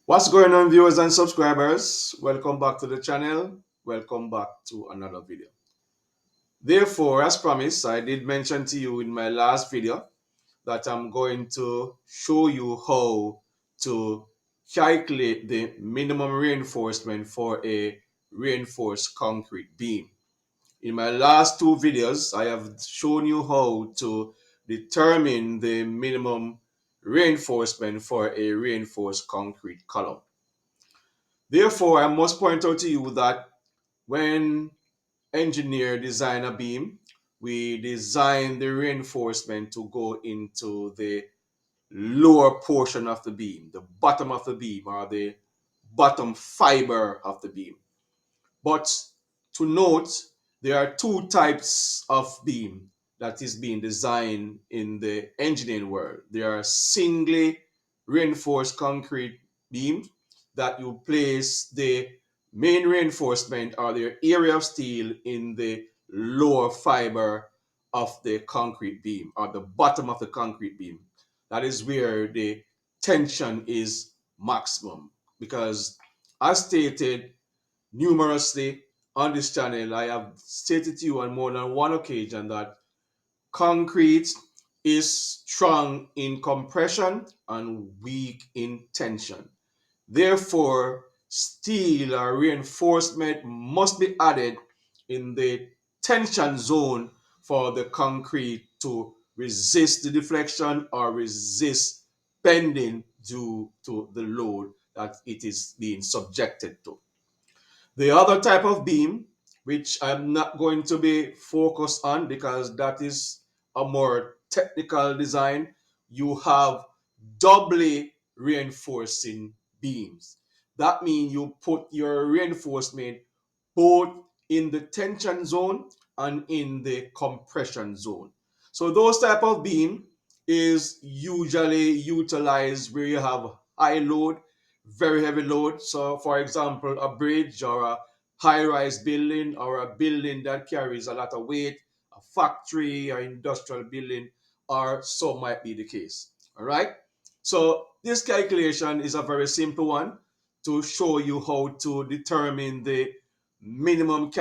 What's going on, viewers and subscribers? Welcome back to the channel. Welcome back to another video. Therefore, as promised, I did mention to you in my last video that I'm going to show you how to calculate the minimum reinforcement for a reinforced concrete beam. In my last two videos, I have shown you how to determine the minimum reinforcement for a reinforced concrete column. Therefore, I must point out to you that when engineer design a beam, we design the reinforcement to go into the lower portion of the beam, the bottom of the beam, or the bottom fiber of the beam. But to note, there are two types of beam that is being designed in the engineering world. There are singly reinforced concrete beams that you place the main reinforcement or the area of steel in the lower fiber of the concrete beam or the bottom of the concrete beam. That is where the tension is maximum because, as stated numerously on this channel, I have stated to you on more than one occasion that concrete is strong in compression and weak in tension. Therefore, steel or reinforcement must be added in the tension zone for the concrete to resist the deflection or resist bending due to the load that it is being subjected to. The other type of beam, which I'm not going to be focused on because that is a more technical design, you have doubly reinforcing beams. That means you put your reinforcement both in the tension zone and in the compression zone. So those type of beam is usually utilized where you have high load, very heavy load. So for example, a bridge or a high-rise building or a building that carries a lot of weight, a factory or industrial building, or so might be the case. All right. So this calculation is a very simple one to show you how to determine the minimum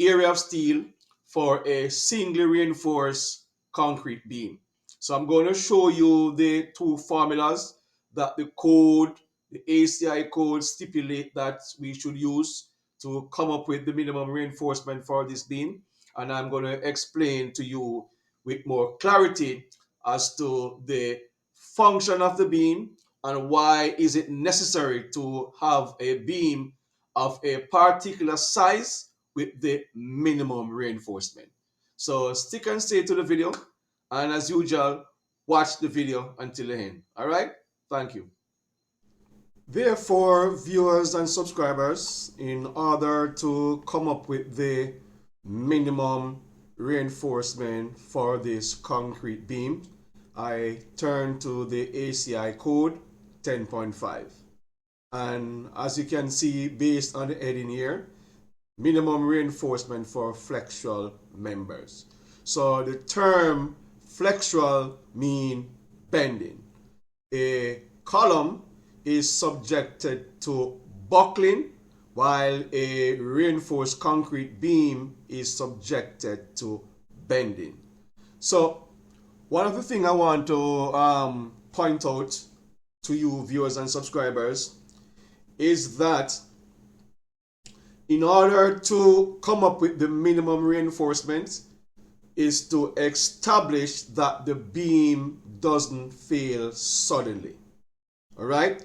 area of steel for a singly reinforced concrete beam. So I'm going to show you the two formulas that the ACI code stipulate that we should use to come up with the minimum reinforcement for this beam. And I'm going to explain to you with more clarity as to the function of the beam and why is it necessary to have a beam of a particular size with the minimum reinforcement. So stick and stay to the video, and as usual, watch the video until the end. All right? Thank you. Therefore, viewers and subscribers, in order to come up with the minimum reinforcement for this concrete beam, I turn to the ACI code 10.5. And as you can see, based on the heading here, minimum reinforcement for flexural members. So the term flexural mean bending. A column is subjected to buckling while a reinforced concrete beam is subjected to bending. So one of the things I want to point out to you viewers and subscribers is that in order to come up with the minimum reinforcement is to establish that the beam doesn't fail suddenly. All right?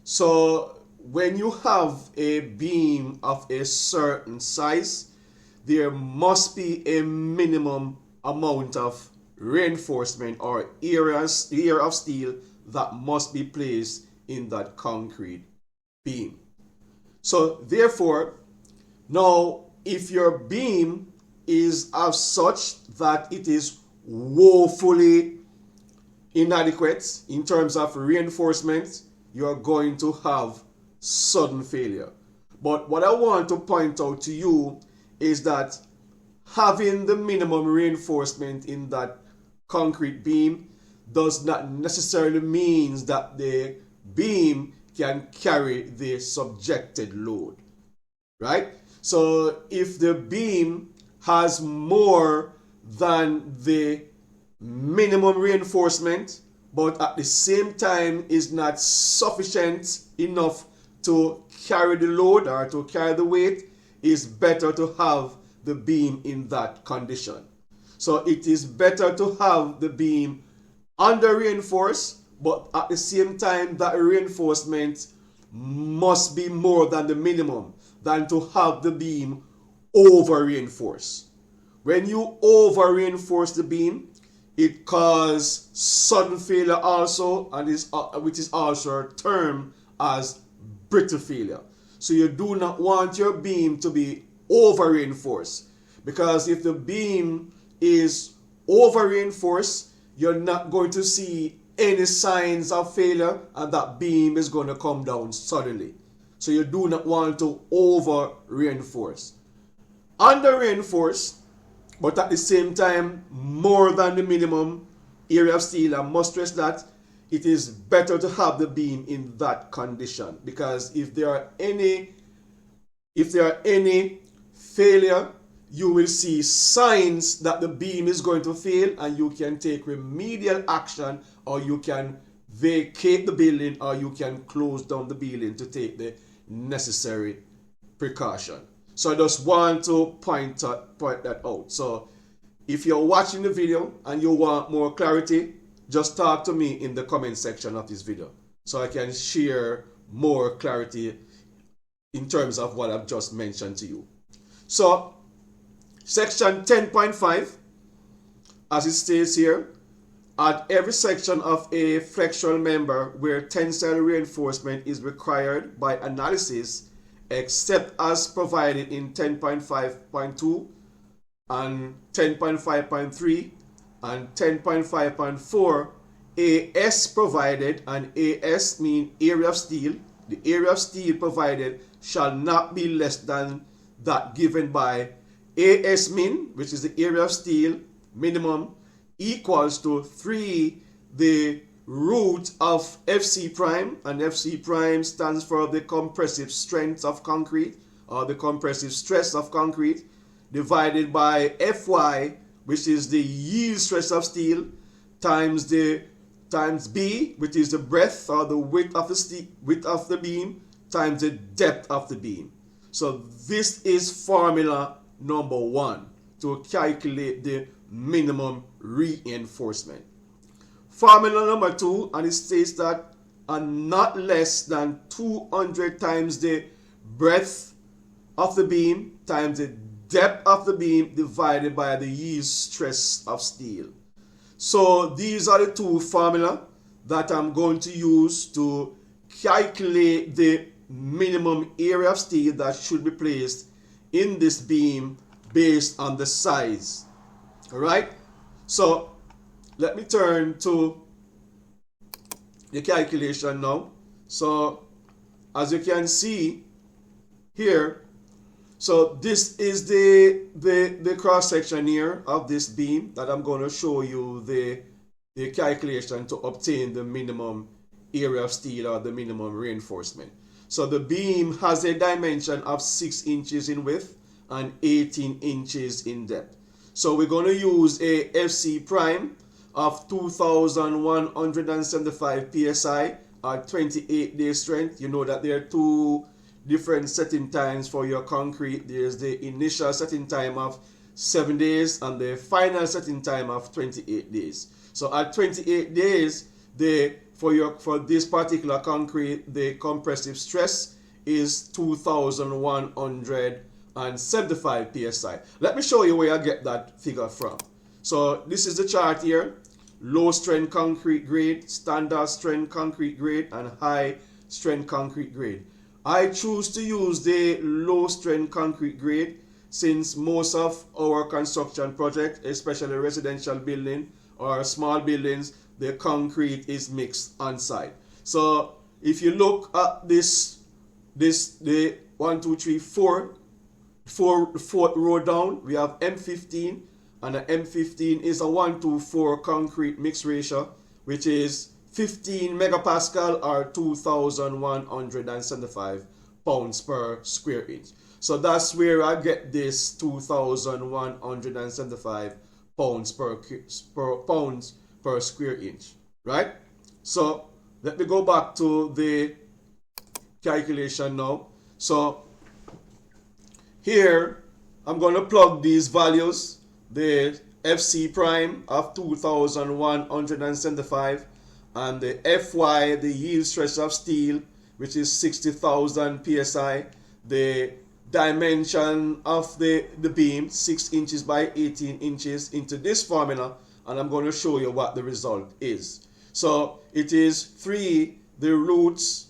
So when you have a beam of a certain size, there must be a minimum amount of reinforcement or area of steel that must be placed in that concrete beam. So therefore, now if your beam is of such that it is woefully inadequate in terms of reinforcement, you are going to have sudden failure. But what I want to point out to you is that having the minimum reinforcement in that concrete beam does not necessarily mean that the beam can carry the subjected load, right? So if the beam has more than the minimum reinforcement, but at the same time is not sufficient enough to carry the load or to carry the weight, it's better to have the beam in that condition. So it is better to have the beam under reinforced, but at the same time that reinforcement must be more than the minimum, than to have the beam over reinforced. When you over reinforce the beam, it causes sudden failure also, and which is also termed as brittle failure. So you do not want your beam to be over reinforced, because if the beam is over reinforced, you're not going to see any signs of failure, and that beam is going to come down suddenly. So you do not want to over reinforce. Under reinforced, but at the same time more than the minimum area of steel, I must stress that it is better to have the beam in that condition, because if there are any failure, you will see signs that the beam is going to fail, and you can take remedial action, or you can vacate the building, or you can close down the building to take the necessary precaution. So I just want to point that out. So if you're watching the video and you want more clarity, just talk to me in the comment section of this video so I can share more clarity in terms of what I've just mentioned to you. So section 10.5, as it states here, at every section of a flexural member where tensile reinforcement is required by analysis, except as provided in 10.5.2 and 10.5.3 and 10.5.4, AS provided, and AS mean area of steel. The area of steel provided shall not be less than that given by AS min, which is the area of steel minimum, equals to 3 the root of FC prime, and FC prime stands for the compressive strength of concrete, or the compressive stress of concrete, divided by Fy, which is the yield stress of steel, times B, which is the breadth or the width of the beam, times the depth of the beam. So this is formula number 1 to calculate the minimum reinforcement. Formula number 2, and it states that not less than 200 times the breadth of the beam times the depth of the beam divided by the yield stress of steel. So these are the two formula that I'm going to use to calculate the minimum area of steel that should be placed in this beam based on the size. All right, so let me turn to the calculation now. So as you can see here, so this is the cross section here of this beam that I'm going to show you the calculation to obtain the minimum area of steel or the minimum reinforcement. So the beam has a dimension of 6 inches in width and 18 inches in depth. So we're going to use a FC prime of 2,175 psi at 28-day strength. You know that there are two different setting times for your concrete. There's the initial setting time of 7 days and the final setting time of 28 days. So at 28 days, for this particular concrete, the compressive stress is 2,175 psi. Let me show you where I get that figure from. So this is the chart here: low strength concrete grade, standard strength concrete grade, and high strength concrete grade. I choose to use the low strength concrete grade since most of our construction projects, especially residential building or small buildings, the concrete is mixed on site. So if you look at the 1, 2, 3, 4, fourth row down, we have M15, and the M15 is a 1:4 concrete mix ratio, which is 15 megapascal or 2,175 pounds per square inch. So that's where I get this 2,175 pounds per square inch, right? So let me go back to the calculation now. So here I'm going to plug these values, the FC prime of 2,175 and the Fy, the yield stress of steel, which is 60,000 psi, the dimension of the beam, 6 inches by 18 inches, into this formula, and I'm going to show you what the result is. So it is 3 the roots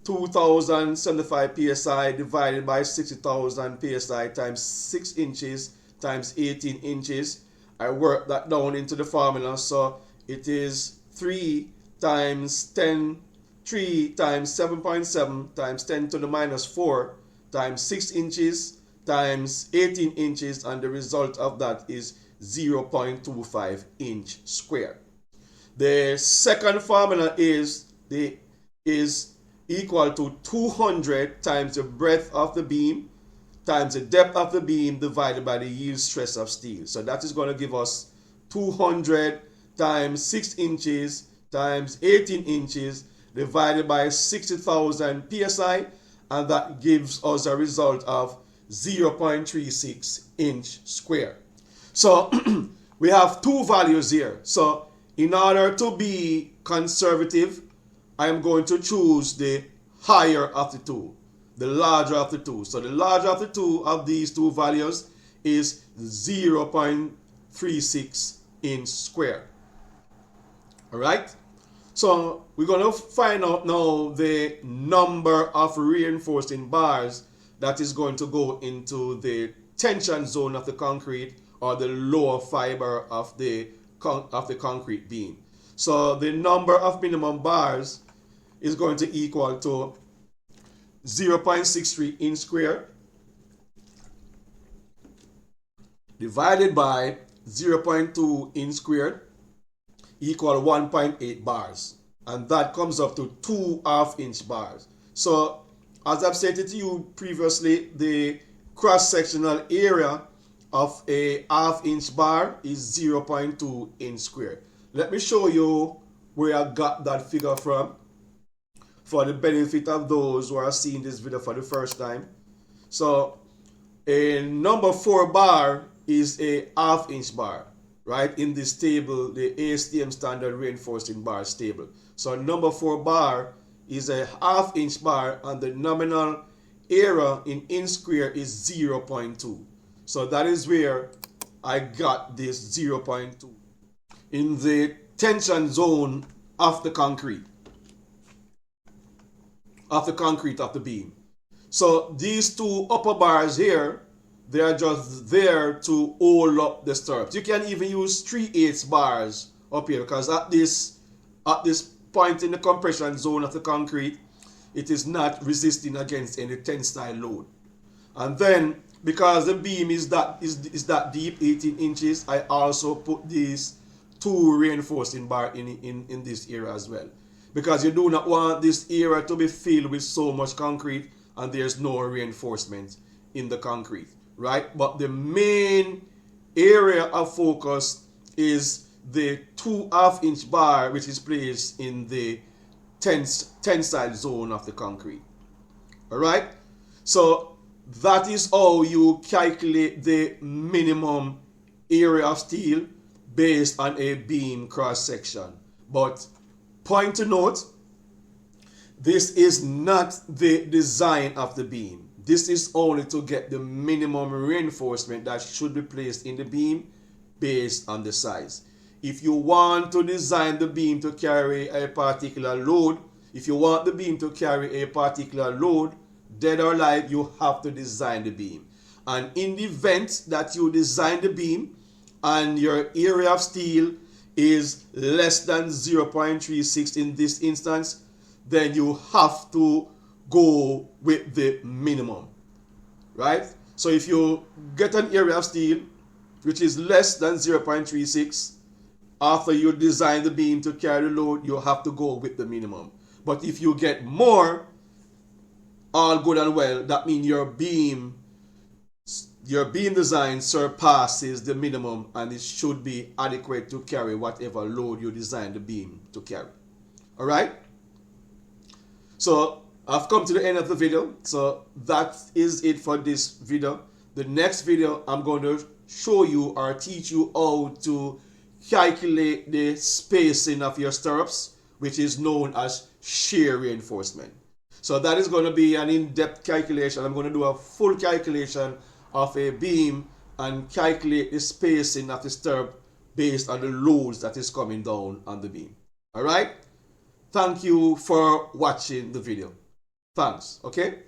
2,075 psi divided by 60,000 psi times 6 inches times 18 inches. I work that down into the formula, so it is 3 times 10, 3 times 7.7 times 10 to the minus 4 times 6 inches times 18 inches, and the result of that is 0.25 inch square. The second formula is equal to 200 times the breadth of the beam times the depth of the beam divided by the yield stress of steel. So that is going to give us 200 times 6 inches times 18 inches divided by 60,000 psi, and that gives us a result of 0.36 inch square. So we have two values here. So in order to be conservative, I am going to choose the higher of the two, the larger of the two. So the larger of the two of these two values is 0.36 inch square. All right. So we're going to find out now the number of reinforcing bars that is going to go into the tension zone of the concrete, or the lower fiber of the concrete beam. So the number of minimum bars is going to equal to 0.63 inch square divided by 0.2 inch squared equal 1.8 bars, and that comes up to 2 half-inch bars. So as I've stated to you previously, the cross-sectional area of a half-inch bar is 0.2 inch squared. Let me show you where I got that figure from, for the benefit of those who are seeing this video for the first time. So a number 4 bar is a half-inch bar, right? In this table, the ASTM standard reinforcing bars table. So number 4 bar is a half-inch bar, and the nominal area in inch square is 0.2. So that is where I got this 0.2 in the tension zone of the concrete. Of the beam. So these two upper bars here, they are just there to hold up the stirrups. You can even use 3/8 bars up here, because at this point in the compression zone of the concrete, it is not resisting against any tensile load. And then because the beam is that deep, 18 inches, I also put these 2 reinforcing bar in this area as well, because you do not want this area to be filled with so much concrete and there's no reinforcement in the concrete, right? But the main area of focus is the 2 half-inch bar, which is placed in the tensile zone of the concrete. All right? So that is how you calculate the minimum area of steel based on a beam cross section. But point to note, this is not the design of the beam. This is only to get the minimum reinforcement that should be placed in the beam based on the size. If you want to design the beam to carry a particular load, dead or alive, you have to design the beam. And in the event that you design the beam and your area of steel is less than 0.36 in this instance, then you have to go with the minimum, right? So if you get an area of steel which is less than 0.36, after you design the beam to carry the load, you have to go with the minimum. But if you get more, all good and well, that means your beam design surpasses the minimum, and it should be adequate to carry whatever load you design the beam to carry. All right? So I've come to the end of the video. So that is it for this video. The next video, I'm going to show you or teach you how to calculate the spacing of your stirrups, which is known as shear reinforcement. So that is going to be an in-depth calculation. I'm going to do a full calculation of a beam and calculate the spacing of the stirrup based on the loads that is coming down on the beam. All right? Thank you for watching the video. Thanks. Okay?